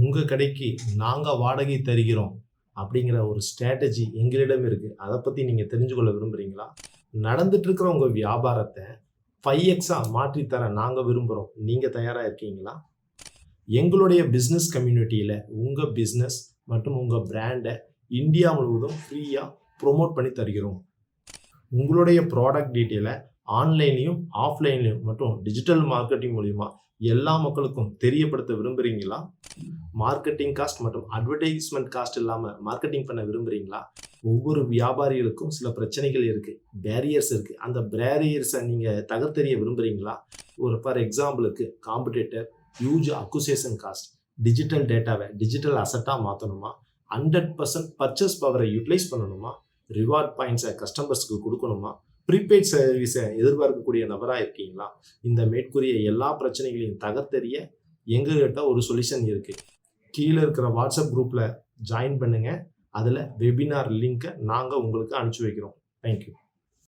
உங்க கடைக்கு நாங்க வாடகை தருகிறோம் அப்படிங்கிற ஒரு ஸ்ட்ராட்டஜி எங்களிடம் இருக்கு. அத பத்தி நீங்க தெரிஞ்சு கொள்ள விரும்புறீங்களா? நடந்துட்டு இருக்கிற உங்க வியாபாரத்த 5Xஆ மாற்றி தர நாங்க விரும்புறோம். நீங்க தயாரா இருக்கீங்களா? எங்களுடைய பிசினஸ் கம்யூனிட்டியில உங்க பிசினஸ் மற்றும் உங்க பிராண்ட இந்தியா முழுவதும் ஃப்ரீயா புரமோட் பண்ணி தருகிறோம். உங்களுடைய ப்ராடக்ட் டீட்டெயில ஆன்லைன்லயும், ஆஃப்லைன்லயும் மற்றும் டிஜிட்டல் மார்க்கெட்டிங் மூலியமா எல்லா மக்களுக்கும் தெரியப்படுத்த விரும்புறீங்களா? மார்க்கெட்டிங் காஸ்ட் மற்றும் அட்வர்டைஸ்மென்ட் காஸ்ட் இல்லாம மார்க்கெட்டிங் பண்ண விரும்புறீங்களா? ஒவ்வொரு வியாபாரிகளுக்கும் சில பிரச்சனைகள் இருக்கு. பேரியர்ஸ் இருக்கு. அந்த பேரியர்ஸ நீங்க தகர்த்தெறிய விரும்புறீங்களா? ஃபார் எக்ஸாம்பிளுக்கு competitor, huge acquisition cost, digital டேட்டாவை டிஜிட்டல் அசெட்டா மாத்தணுமா? 100% பர்ச்சேஸ் பவரை யூட்டிலைஸ் பண்ணணுமா? ரிவார்ட் பாயிண்ட்ஸை கஸ்டமர்ஸ்க்கு கொடுக்கணுமா? ப்ரீபெய்ட் சர்வீஸை எதிர்பார்க்கக்கூடிய நபராக இருக்கீங்களா? இந்த மேற்கூறிய எல்லா பிரச்சனைகளையும் தகர்த்தெறிய எங்ககிட்ட ஒரு சொல்யூஷன் இருக்கு. கீழே இருக்கிற வாட்ஸ்அப் குரூப்ல ஜாயின் பண்ணுங்க. அதில் வெபினார் லிங்கை நாங்கள் உங்களுக்கு அனுப்பிச்சி வைக்கிறோம். தேங்க்யூ.